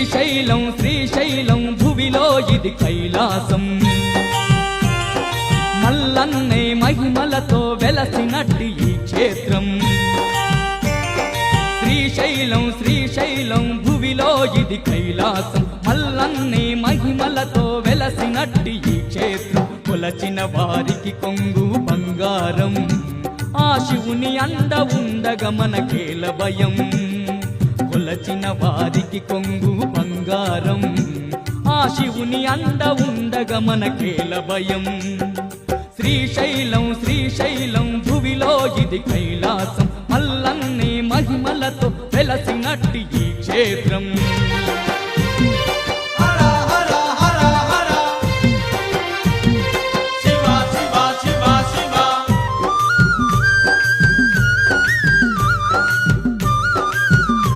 శ్రీశైలం శ్రీశైలం భువిలో ఇది కైలాసం మల్లన్నే మహిమలతో వెలసినట్టి ఈ క్షేత్రం శ్రీశైలం శ్రీశైలం భువిలో ఇది కైలాసం మల్లన్నే మహిమలతో వెలసినట్టి ఈ క్షేత్రం కొలచిన వారికి కొంగు బంగారం ఆ శివుని అండ ఉండగా మనకేల భయం కొలచిన వారికి కొంగు బంగారం ఆ శివుని అండ ఉండగా మనకేల భయం శ్రీశైలం శ్రీశైలం భువిలో ఇది కైలాసం మల్లన్నే మహిమలతో వెలసినట్టి ఈ క్షేత్రం